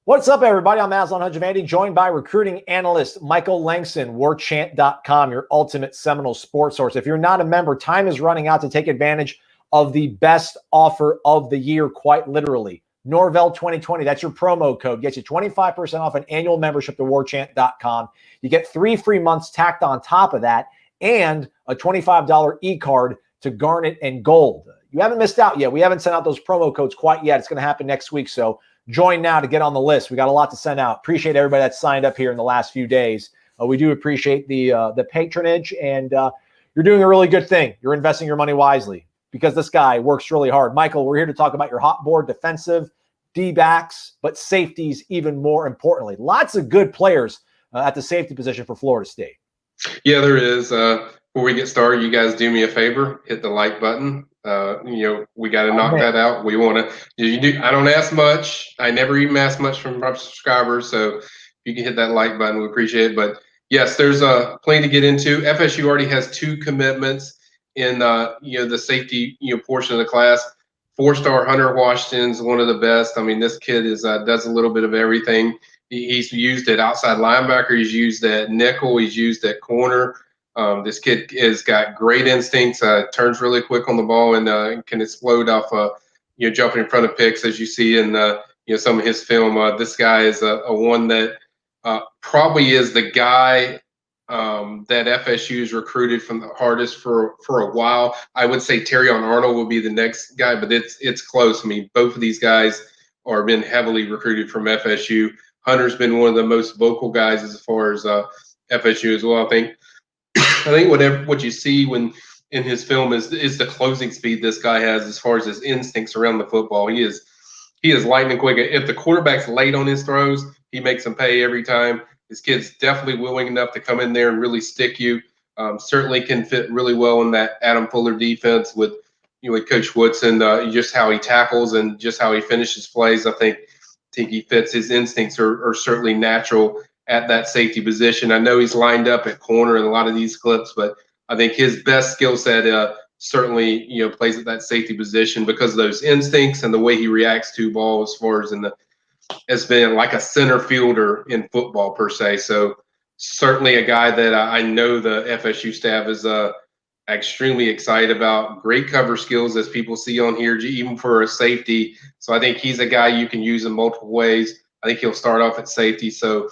What's up, everybody? I'm Aslan Hajavandi, joined by recruiting analyst Michael Langston, Warchant.com, your ultimate Seminoles sports source. If you're not a member, time is running out to take advantage of the best offer of the year, quite literally. Norvell 2020, that's your promo code. Gets you 25% off an annual membership to Warchant.com. You get 3 free months tacked on top of that and a $25 e-card to Garnet and Gold. You haven't missed out yet. We haven't sent out those promo codes quite yet. It's going to happen next week, so join now to get on the list. We got a lot to send out. Appreciate everybody that's signed up here in the last few days. We do appreciate the patronage, and you're doing a really good thing. You're investing your money wisely because this guy works really hard. Michael, we're here to talk about your hot board defensive, D-backs, but safeties even more importantly. Lots of good players at the safety position for Florida State. Yeah, there is. Before we get started, you guys do me a favor, hit the like button. We got to knock that out. We want to. I don't ask much. I never even ask much from our subscribers. So if you can hit that like button, we appreciate it. But yes, there's plenty to get into. FSU already has 2 commitments in the safety portion of the class. 4-star Hunter Washington's one of the best. I mean, this kid is does a little bit of everything. He's used at outside linebacker. He's used at nickel. He's used at corner. This kid has got great instincts. Turns really quick on the ball and can explode off jumping in front of picks, as you see in some of his film. This guy is a one that probably is the guy that FSU has recruited from the hardest for a while. I would say Terrion Arnold will be the next guy, but it's close. I mean, both of these guys are been heavily recruited from FSU. Hunter's been one of the most vocal guys as far as FSU as well. I think what you see when in his film is the closing speed this guy has as far as his instincts around the football. He is lightning quick. If the quarterback's late on his throws, he makes them pay every time. This kid's definitely willing enough to come in there and really stick you. Certainly can fit really well in that Adam Fuller defense with Coach Woodson. Just how he tackles and just how he finishes plays. I think he fits. His instincts are certainly natural at that safety position. I know he's lined up at corner in a lot of these clips, but I think his best skill set certainly plays at that safety position because of those instincts and the way he reacts to ball as far as has been like a center fielder in football per se. So certainly a guy that I know the FSU staff is extremely excited about. Great cover skills, as people see on here, even for a safety. So I think he's a guy you can use in multiple ways. I think he'll start off at safety. So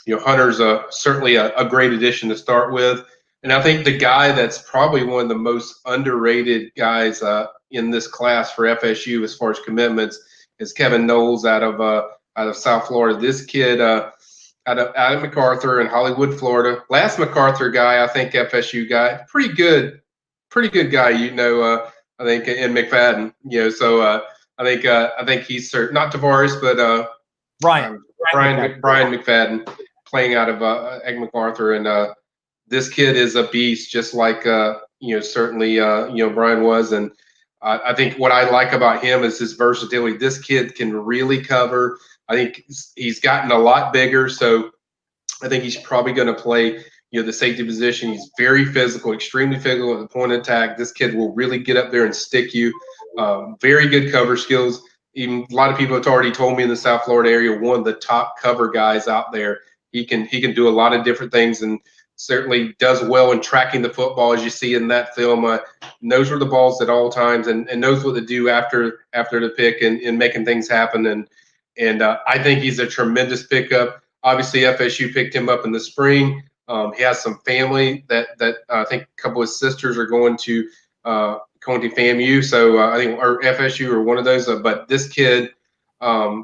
Hunter's certainly a great addition to start with. And I think the guy that's probably one of the most underrated guys in this class for FSU as far as commitments is Kevin Knowles out of South Florida. This kid out of MacArthur in Hollywood, Florida. Last MacArthur guy, I think FSU guy, pretty good guy. I think in McFadden. So I think he's not Tavares, but Brian McFadden, playing out of Egg MacArthur, and this kid is a beast, just like certainly Brian was. And I think what I like about him is his versatility. This kid can really cover. I think he's gotten a lot bigger, so I think he's probably going to play the safety position. He's very physical, extremely physical at the point of attack. This kid will really get up there and stick you. Very good cover skills. Even a lot of people have already told me in the South Florida area, one of the top cover guys out there. He can do a lot of different things and certainly does well in tracking the football, as you see in that film. Knows where the ball's at all times and knows what to do after the pick and making things happen. And I think he's a tremendous pickup. Obviously, FSU picked him up in the spring. He has some family that I think a couple of his sisters are going to FAMU, so I think or FSU or one of those. But this kid,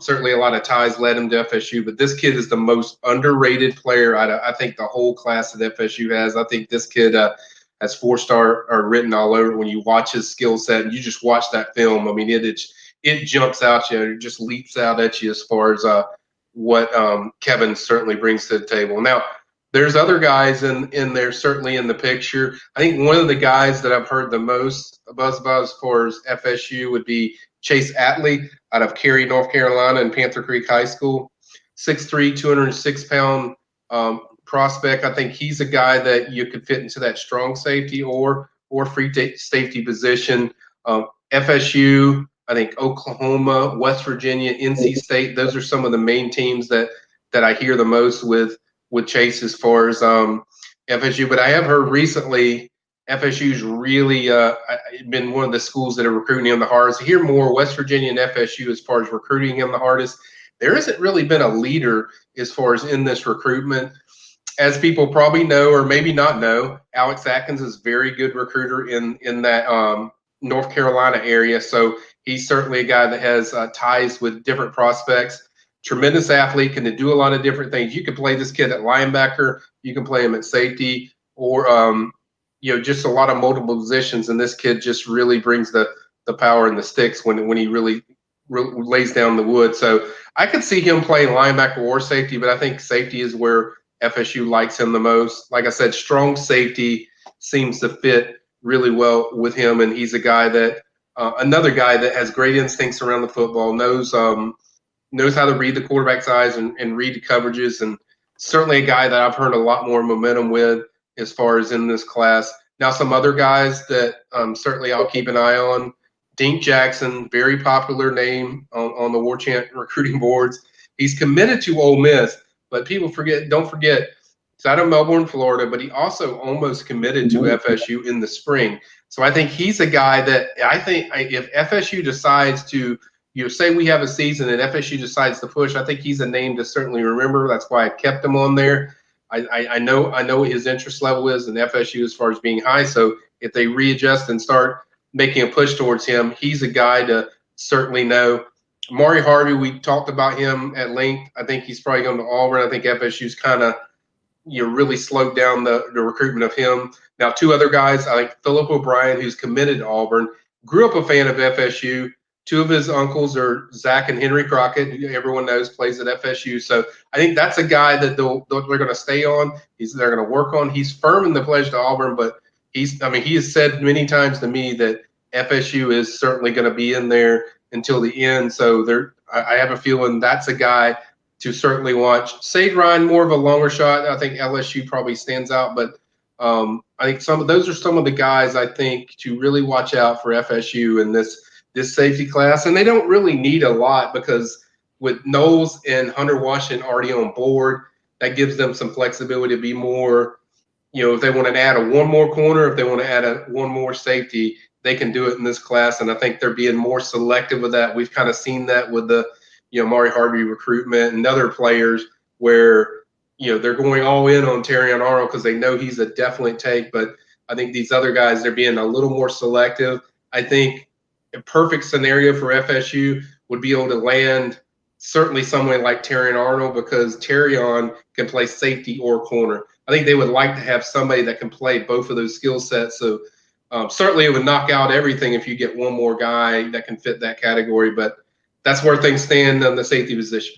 certainly a lot of ties led him to FSU. But this kid is the most underrated player I think the whole class that FSU has. I think this kid has 4-star written all over it when you watch his skill set and you just watch that film. I mean, it jumps out you. It just leaps out at you as far as what Kevin certainly brings to the table. Now, there's other guys in there certainly in the picture. I think one of the guys that I've heard the most buzz as far as FSU would be Chase Atlee out of Cary, North Carolina, and Panther Creek High School. 6'3", 206-pound prospect. I think he's a guy that you could fit into that strong safety or free safety position. FSU, I think Oklahoma, West Virginia, NC State, those are some of the main teams that I hear the most with Chase as far as FSU. But I have heard recently FSU's really been one of the schools that are recruiting him the hardest. I hear more West Virginia and FSU as far as recruiting him the hardest. There hasn't really been a leader as far as in this recruitment. As people probably know or maybe not know, Alex Atkins is a very good recruiter in that North Carolina area. So he's certainly a guy that has ties with different prospects. Tremendous athlete, can do a lot of different things. You can play this kid at linebacker, you can play him at safety, or just a lot of multiple positions. And this kid just really brings the power and the sticks when he really lays down the wood. So I could see him playing linebacker or safety, but I think safety is where FSU likes him the most. Like I said, strong safety seems to fit really well with him, and he's a guy that another guy that has great instincts around the football, knows how to read the quarterback's eyes and read the coverages, and certainly a guy that I've heard a lot more momentum with as far as in this class. Now, some other guys that certainly I'll keep an eye on. Dink Jackson, very popular name on the Warchant recruiting boards. He's committed to Ole Miss, but people don't forget, he's out of Melbourne, Florida, but he also almost committed to FSU in the spring. So I think he's a guy that I think if FSU decides to, say we have a season and FSU decides to push, I think he's a name to certainly remember. That's why I kept him on there. I know what his interest level is in FSU as far as being high. So if they readjust and start making a push towards him, he's a guy to certainly know. Mari Harvey, we talked about him at length. I think he's probably going to Auburn. I think FSU's kind of really slowed down the recruitment of him. Now, two other guys, I think Philip O'Brien, who's committed to Auburn, grew up a fan of FSU. Two of his uncles are Zach and Henry Crockett, who everyone knows plays at FSU. So I think that's a guy that they're going to stay on. They're going to work on. He's firm in the pledge to Auburn, but he has said many times to me that FSU is certainly going to be in there until the end. So I have a feeling that's a guy to certainly watch. Sade Ryan, more of a longer shot. I think LSU probably stands out, but I think those are some of the guys I think to really watch out for FSU in this safety class. And they don't really need a lot because with Knowles and Hunter Washington already on board, that gives them some flexibility to be more, if they want to add one more corner, if they want to add one more safety, they can do it in this class. And I think they're being more selective with that. We've kind of seen that with the, Mari Harvey recruitment and other players where, they're going all in on Terrion Arnold because they know he's a definite take. But I think these other guys, they're being a little more selective. I think a perfect scenario for FSU would be able to land certainly someone like Terrion Arnold because Terrion can play safety or corner. I think they would like to have somebody that can play both of those skill sets. So certainly it would knock out everything if you get one more guy that can fit that category. But that's where things stand on the safety position.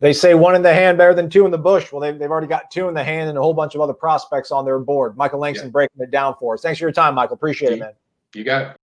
They say one in the hand better than two in the bush. Well, they've already got two in the hand and a whole bunch of other prospects on their board. Michael Langston breaking it down for us. Thanks for your time, Michael. Appreciate it, man. You got it.